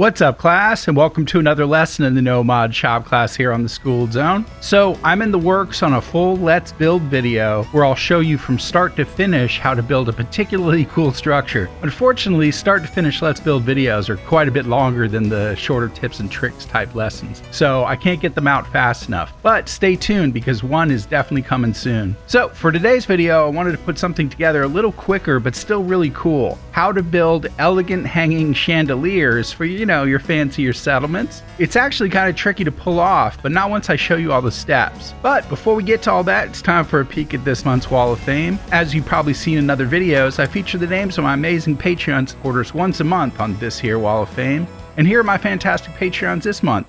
What's up, class, and welcome to another lesson in the No Mod Shop class here on the Schooled Zone. So I'm in the works on a full Let's Build video where I'll show you from start to finish how to build a particularly cool structure. Unfortunately, start to finish Let's Build videos are quite a bit longer than the shorter tips and tricks type lessons, so I can't get them out fast enough. But stay tuned because one is definitely coming soon. So for today's video, I wanted to put something together a little quicker but still really cool. How to build elegant hanging chandeliers for, your fancier settlements. It's actually kind of tricky to pull off, but not once I show you all the steps. But before we get to all that, it's time for a peek at this month's Wall of Fame. As you've probably seen in other videos, I feature the names of my amazing Patreon supporters once a month on this here Wall of Fame. And here are my fantastic Patreons this month.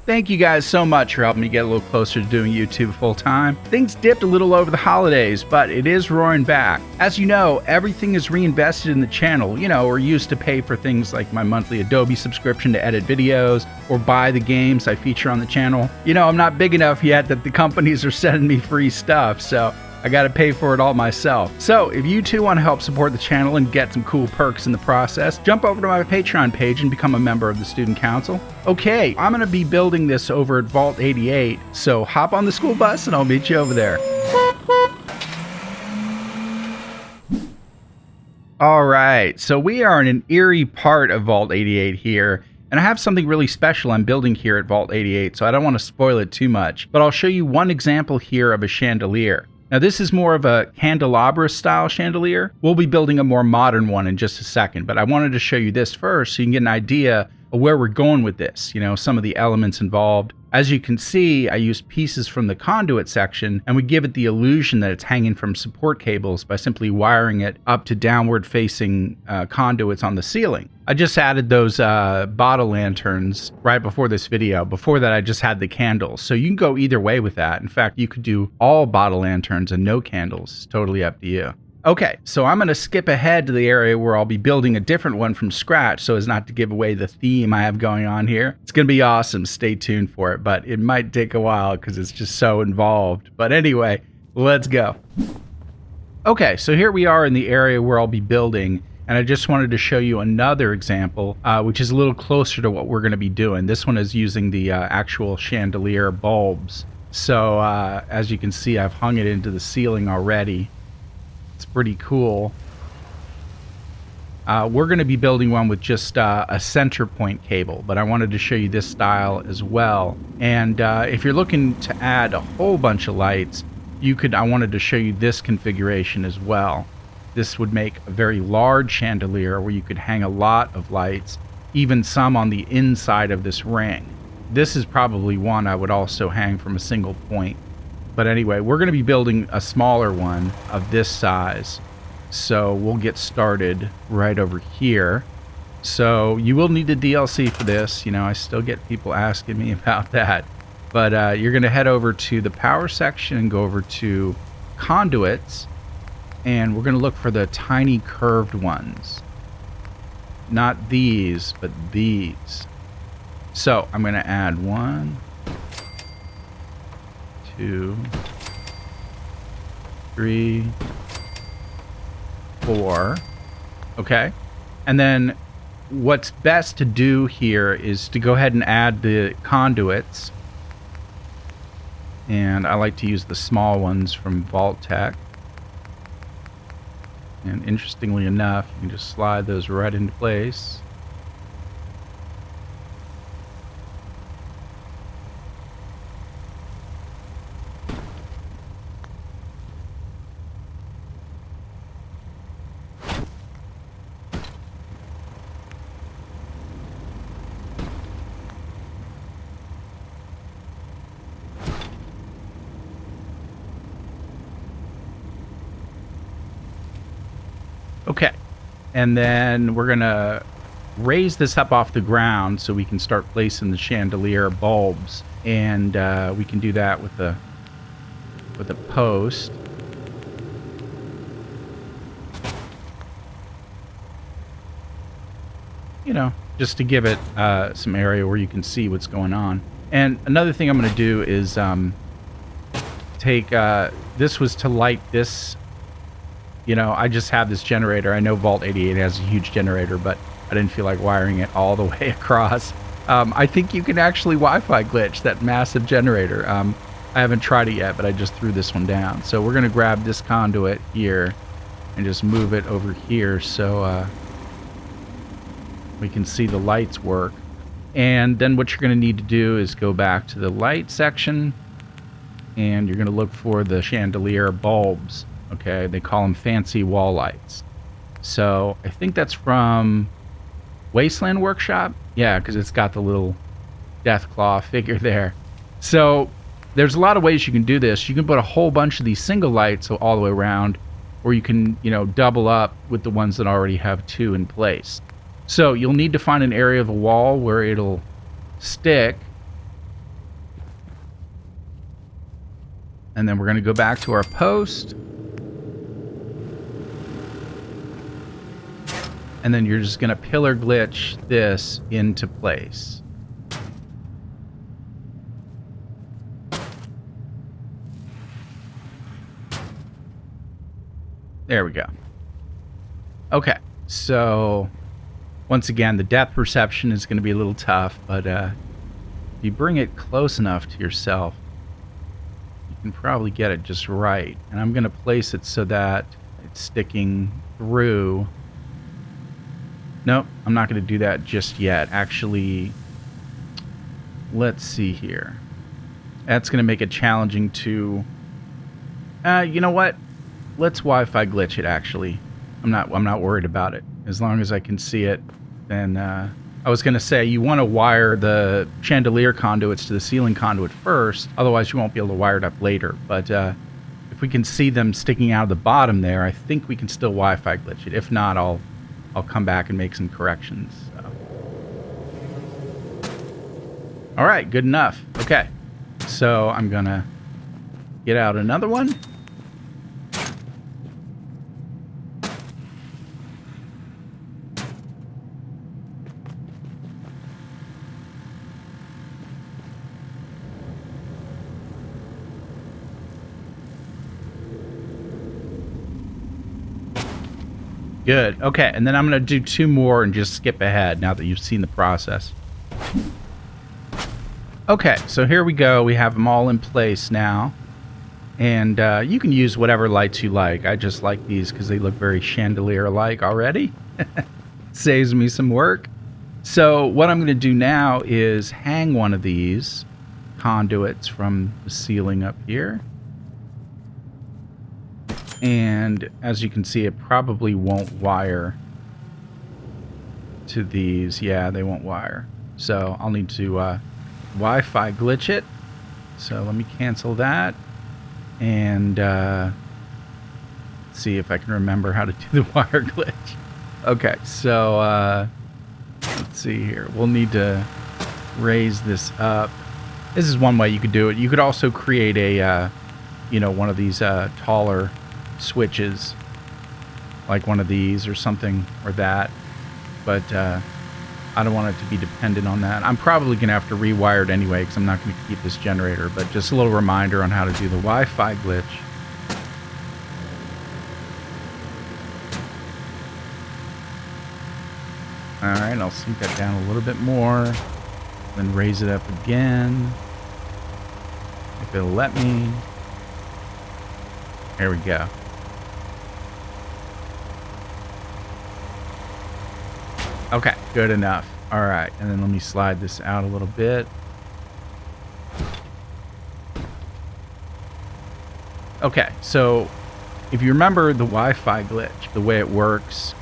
Thank you guys so much for helping me get a little closer to doing YouTube full time. Things dipped a little over the holidays, but it is roaring back. As you know, everything is reinvested in the channel, or used to pay for things like my monthly Adobe subscription to edit videos or buy the games I feature on the channel. I'm not big enough yet that the companies are sending me free stuff, so I gotta pay for it all myself. So if you too want to help support the channel and get some cool perks in the process, jump over to my Patreon page and become a member of the Student Council. Okay, I'm gonna be building this over at Vault 88, so hop on the school bus and I'll meet you over there. Alright, so we are in an eerie part of Vault 88 here, and I have something really special I'm building here at Vault 88, so I don't want to spoil it too much, but I'll show you one example here of a chandelier. Now this is more of a candelabra style chandelier. We'll be building a more modern one in just a second, but I wanted to show you this first so you can get an idea of where we're going with this, some of the elements involved. As you can see, I used pieces from the conduit section, and we give it the illusion that it's hanging from support cables by simply wiring it up to downward facing conduits on the ceiling. I just added those bottle lanterns right before this video. Before that, I just had the candles. So you can go either way with that. In fact, you could do all bottle lanterns and no candles. It's totally up to you. Okay, so I'm going to skip ahead to the area where I'll be building a different one from scratch so as not to give away the theme I have going on here. It's going to be awesome. Stay tuned for it, but it might take a while because it's just so involved. But anyway, let's go. Okay, so here we are in the area where I'll be building, and I just wanted to show you another example, which is a little closer to what we're going to be doing. This one is using the actual chandelier bulbs. So as you can see, I've hung it into the ceiling already. It's pretty cool. We're going to be building one with just a center point cable, but I wanted to show you this style as well. And if you're looking to add a whole bunch of lights, I wanted to show you this configuration as well. This would make a very large chandelier where you could hang a lot of lights, even some on the inside of this ring. This is probably one I would also hang from a single point. But anyway, we're going to be building a smaller one of this size. So we'll get started right over here. So you will need a DLC for this. I still get people asking me about that. But you're going to head over to the power section and go over to conduits. And we're going to look for the tiny curved ones. Not these, but these. So I'm going to add 1, 2, 3, 4. Okay. And then what's best to do here is to go ahead and add the conduits. And I like to use the small ones from Vault Tech. And interestingly enough, you can just slide those right into place. Okay, and then we're gonna raise this up off the ground so we can start placing the chandelier bulbs, and we can do that with a post. Just to give it some area where you can see what's going on. And another thing I'm going to do is take this was to light this. I just have this generator. I know Vault 88 has a huge generator, but I didn't feel like wiring it all the way across. I think you can actually Wi-Fi glitch that massive generator. I haven't tried it yet, but I just threw this one down. So we're going to grab this conduit here and just move it over here so we can see the lights work. And then what you're going to need to do is go back to the light section, and you're going to look for the chandelier bulbs. Okay, they call them fancy wall lights. So I think that's from Wasteland Workshop. Yeah, because it's got the little Deathclaw figure there. So there's a lot of ways you can do this. You can put a whole bunch of these single lights all the way around, or you can, you know, double up with the ones that already have 2 in place. So you'll need to find an area of the wall where it'll stick. And then we're going to go back to our post. And then you're just going to pillar glitch this into place. There we go. Okay, so once again, the depth perception is going to be a little tough, but if you bring it close enough to yourself, you can probably get it just right. And I'm going to place it so that it's sticking through. Nope, I'm not going to do that just yet. Actually, let's see here. That's going to make it challenging to... you know what? Let's Wi-Fi glitch it, actually. I'm not worried about it. As long as I can see it, then... I was going to say, you want to wire the chandelier conduits to the ceiling conduit first. Otherwise, you won't be able to wire it up later. But if we can see them sticking out of the bottom there, I think we can still Wi-Fi glitch it. If not, I'll come back and make some corrections. So. All right, good enough. Okay, so I'm gonna get out another one. Good. Okay, and then I'm going to do 2 more and just skip ahead now that you've seen the process. Okay, so here we go. We have them all in place now. And you can use whatever lights you like. I just like these because they look very chandelier-like already. Saves me some work. So what I'm going to do now is hang one of these conduits from the ceiling up here. And as you can see, it probably won't wire to these. Yeah, they won't wire. So I'll need to Wi-Fi glitch it. So let me cancel that. And see if I can remember how to do the wire glitch. Okay, so let's see here. We'll need to raise this up. This is one way you could do it. You could also create a, you know, one of these taller switches, like one of these or something, or that, but I don't want it to be dependent on that. I'm probably gonna have to rewire it anyway because I'm not going to keep this generator, but just a little reminder on how to do the Wi-Fi glitch. Alright, I'll sink that down a little bit more, then raise it up again if it'll let me. There we go. Okay, good enough. All right, and then let me slide this out a little bit. Okay, so if you remember the Wi-Fi glitch, the way it works,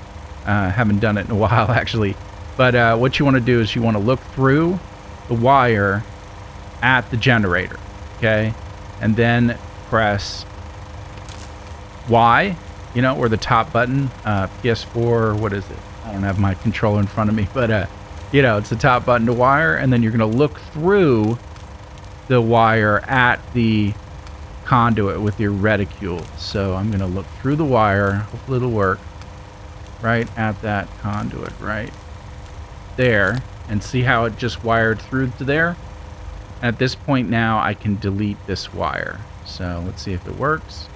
haven't done it in a while actually, but what you want to do is you want to look through the wire at the generator, okay? And then press Y, you know, or the top button, PS4, what is it? I don't have my controller in front of me, but, you know, it's the top button to wire, and then you're going to look through the wire at the conduit with your reticule. So I'm going to look through the wire, hopefully it'll work, right at that conduit, right there, and see how it just wired through to there. At this point now, I can delete this wire. So let's see if it works.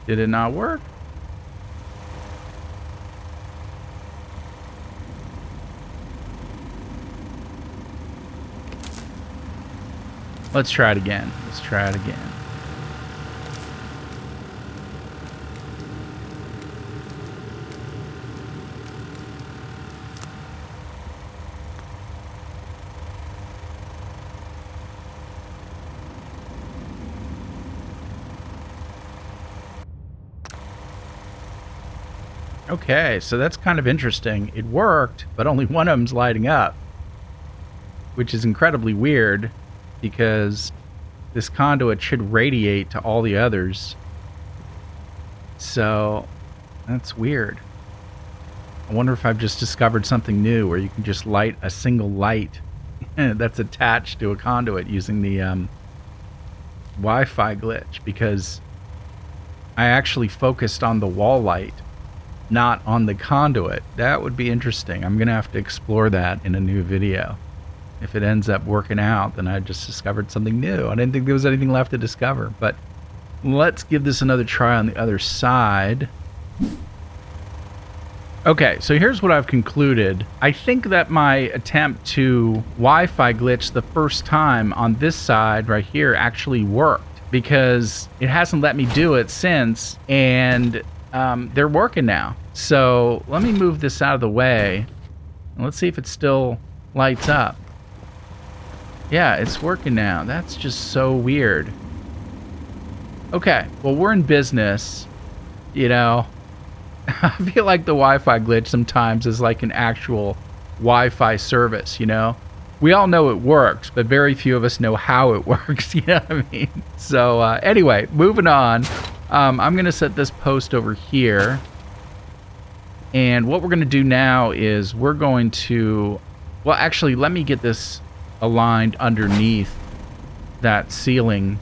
Did it not work? Let's try it again. Let's try it again. Okay, so that's kind of interesting. It worked, but only one of them's lighting up, which is incredibly weird because this conduit should radiate to all the others. So that's weird. I wonder if I've just discovered something new where you can just light a single light that's attached to a conduit using the Wi-Fi glitch, because I actually focused on the wall light, not on the conduit. That would be interesting. I'm gonna have to explore that in a new video. If it ends up working out, then I just discovered something new. I didn't think there was anything left to discover, but let's give this another try on the other side. Okay, so here's what I've concluded. I think that my attempt to Wi-Fi glitch the first time on this side right here actually worked, because it hasn't let me do it since, and they're working now. So let me move this out of the way and let's see if it still lights up. Yeah, it's working now. That's just so weird. Okay, well, we're in business, you know. I feel like the Wi-Fi glitch sometimes is like an actual Wi-Fi service, you know. We all know it works, but very few of us know how it works, you know what I mean? So anyway, moving on. I'm going to set this post over here. And what we're going to do now is we're going to... Well, actually, let me get this aligned underneath that ceiling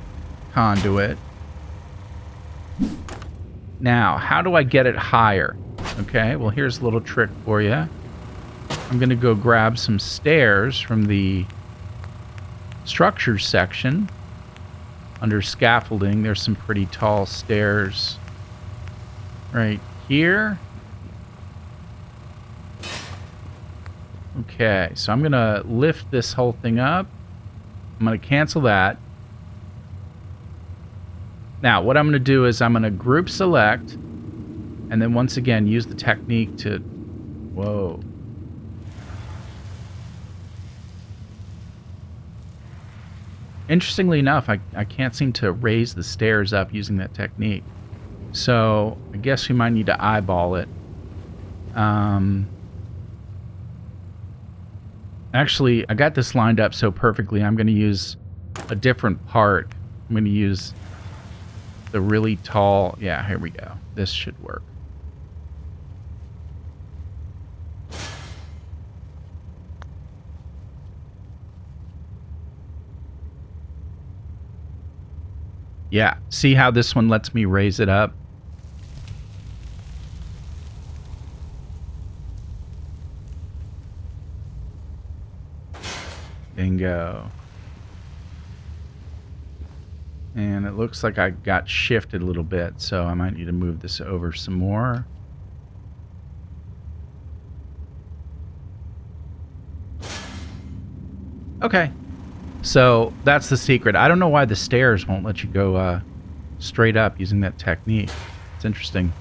conduit. Now, how do I get it higher? Okay, well, here's a little trick for you. I'm going to go grab some stairs from the structures section. Under scaffolding, there's some pretty tall stairs right here. Okay, so I'm going to lift this whole thing up. I'm going to cancel that. Now, what I'm going to do is I'm going to group select, and then once again use the technique to... Whoa. Interestingly enough, I can't seem to raise the stairs up using that technique. So I guess we might need to eyeball it. Actually, I got this lined up so perfectly, I'm going to use a different part. I'm going to use the really tall... Yeah, here we go. This should work. Yeah, see how this one lets me raise it up? Bingo. And it looks like I got shifted a little bit, so I might need to move this over some more. Okay. So that's the secret. I don't know why the stairs won't let you go straight up using that technique. It's interesting.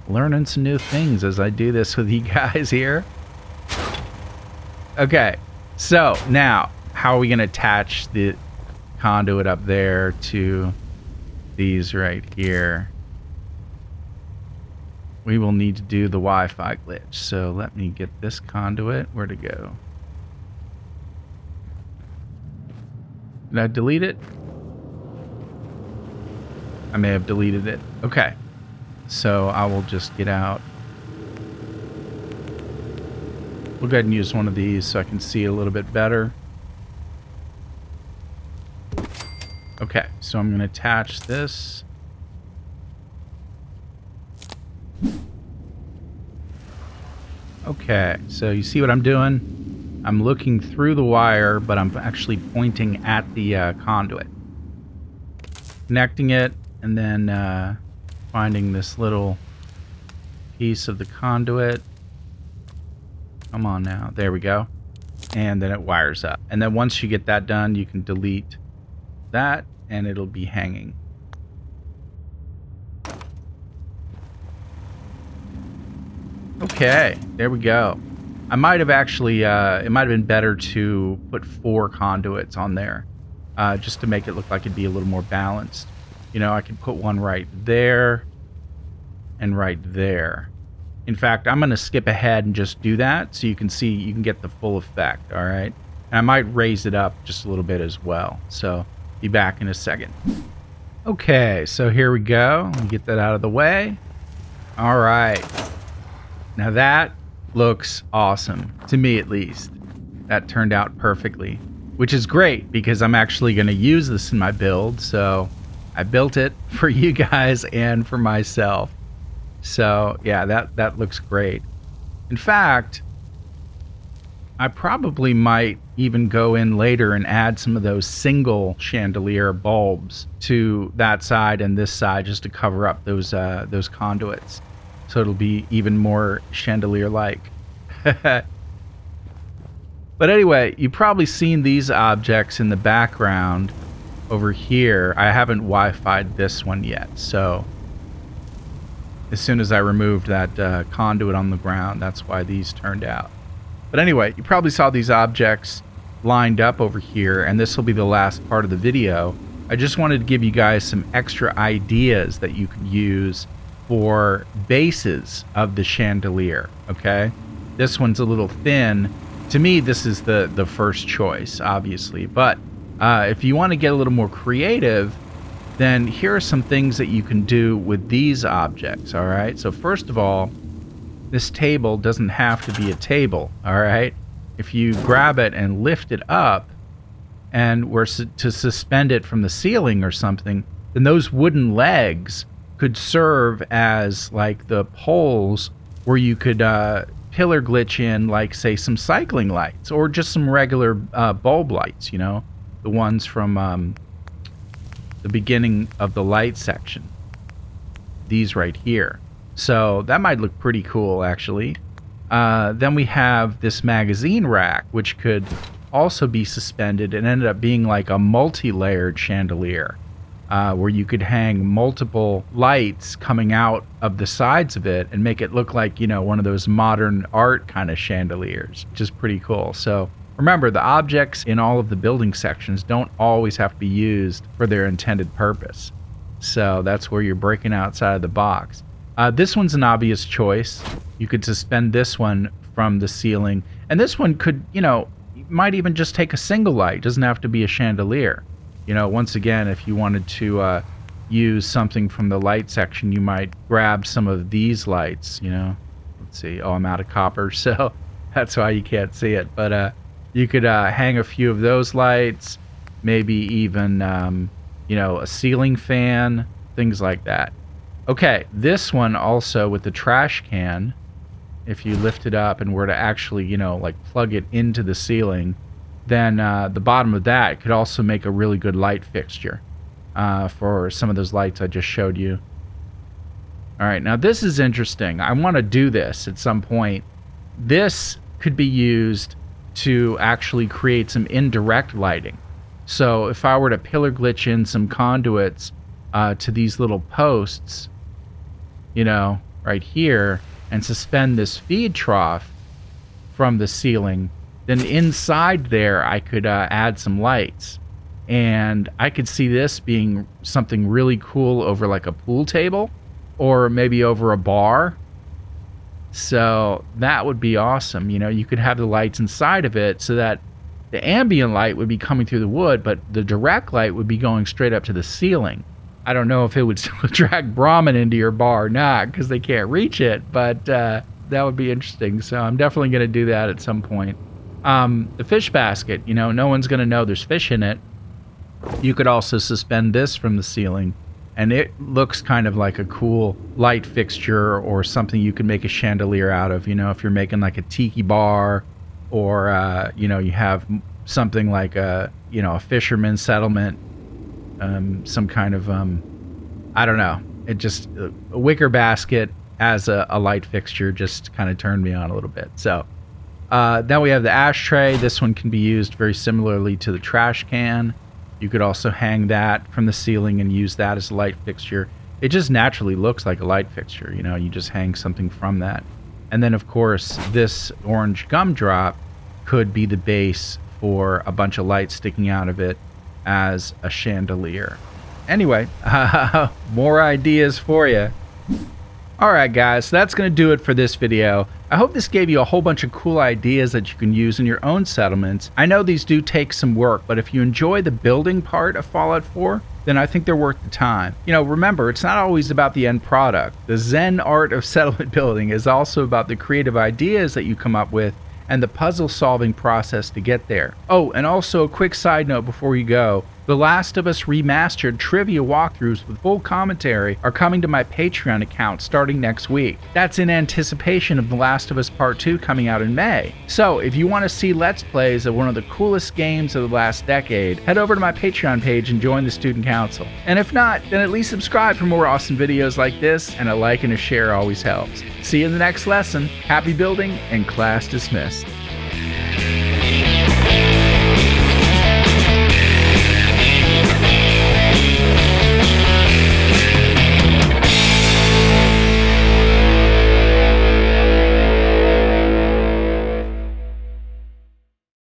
Learning some new things as I do this with you guys here. Okay, so now how are we going to attach the conduit up there to these right here? We will need to do the Wi-Fi glitch. So let me get this conduit. Where'd it go? Did I delete it? I may have deleted it. Okay. So I will just get out. We'll go ahead and use one of these so I can see a little bit better. Okay, so I'm going to attach this. Okay, so you see what I'm doing? I'm looking through the wire, but I'm actually pointing at the conduit. Connecting it, and then finding this little piece of the conduit. Come on now. There we go. And then it wires up. And then once you get that done, you can delete that and it'll be hanging. Okay, there we go. I might have actually, it might have been better to put 4 conduits on there, just to make it look like it'd be a little more balanced. You know, I could put one right there and right there. In fact, I'm going to skip ahead and just do that so you can see, you can get the full effect, all right? And I might raise it up just a little bit as well. So, be back in a second. Okay, so here we go. Let me get that out of the way. All right. Now that looks awesome, to me at least. That turned out perfectly, which is great because I'm actually going to use this in my build. So, I built it for you guys and for myself. So, yeah, that looks great. In fact, I probably might even go in later and add some of those single chandelier bulbs to that side and this side just to cover up those conduits. So it'll be even more chandelier-like. But anyway, you've probably seen these objects in the background over here. I haven't Wi-Fi'd this one yet, so as soon as I removed that conduit on the ground, that's why these turned out. But anyway, you probably saw these objects lined up over here, and this will be the last part of the video. I just wanted to give you guys some extra ideas that you can use for bases of the chandelier, okay? This one's a little thin. To me, this is the first choice, obviously. But if you want to get a little more creative, then here are some things that you can do with these objects, all right? So first of all, this table doesn't have to be a table, all right? If you grab it and lift it up and were to suspend it from the ceiling or something, then those wooden legs could serve as like the poles where you could pillar glitch in, like, say, some cycling lights or just some regular bulb lights, you know, the ones from the beginning of the light section. These right here. So that might look pretty cool, actually. Then we have this magazine rack, which could also be suspended and ended up being like a multi-layered chandelier, where you could hang multiple lights coming out of the sides of it and make it look like, you know, one of those modern art kind of chandeliers, which is pretty cool. So remember, the objects in all of the building sections don't always have to be used for their intended purpose. So that's where you're breaking outside of the box. This one's an obvious choice. You could suspend this one from the ceiling. And this one could, you know, you might even just take a single light. It doesn't have to be a chandelier. You know, once again, if you wanted to use something from the light section, you might grab some of these lights, you know. Let's see. Oh, I'm out of copper, so that's why you can't see it. But you could hang a few of those lights, maybe even, you know, a ceiling fan, things like that. Okay, this one also with the trash can, if you lift it up and were to actually, you know, like plug it into the ceiling, then the bottom of that could also make a really good light fixture for some of those lights I just showed you. All right, now this is interesting. I want to do this at some point. This could be used to actually create some indirect lighting. So if I were to pillar glitch in some conduits to these little posts, you know, right here, and suspend this feed trough from the ceiling, then inside there I could add some lights. And I could see this being something really cool over like a pool table or maybe over a bar. So that would be awesome. You know, you could have the lights inside of it so that the ambient light would be coming through the wood, but the direct light would be going straight up to the ceiling. I don't know if it would still attract Brahmin into your bar or not, because they can't reach it, but that would be interesting. So I'm definitely going to do that at some point. The fish basket, you know, no one's going to know there's fish in it. You could also suspend this from the ceiling, and it looks kind of like a cool light fixture or something you could make a chandelier out of. You know, if you're making like a tiki bar, or you know, you have something like a, you know, a fisherman's settlement, some kind of I don't know. It just, a wicker basket as a light fixture just kind of turned me on a little bit. So then we have the ashtray. This one can be used very similarly to the trash can. You could also hang that from the ceiling and use that as a light fixture. It just naturally looks like a light fixture. You know, you just hang something from that. And then, of course, this orange gumdrop could be the base for a bunch of lights sticking out of it as a chandelier. Anyway, more ideas for you. Alright guys, so that's going to do it for this video. I hope this gave you a whole bunch of cool ideas that you can use in your own settlements. I know these do take some work, but if you enjoy the building part of Fallout 4, then I think they're worth the time. You know, remember, it's not always about the end product. The Zen art of settlement building is also about the creative ideas that you come up with and the puzzle solving process to get there. Oh, and also a quick side note before you go. The Last of Us Remastered trivia walkthroughs with full commentary are coming to my Patreon account starting next week. That's in anticipation of The Last of Us Part 2 coming out in May. So if you want to see Let's Plays of one of the coolest games of the last decade, head over to my Patreon page and join the Student Council. And if not, then at least subscribe for more awesome videos like this, and a like and a share always helps. See you in the next lesson. Happy building, and class dismissed.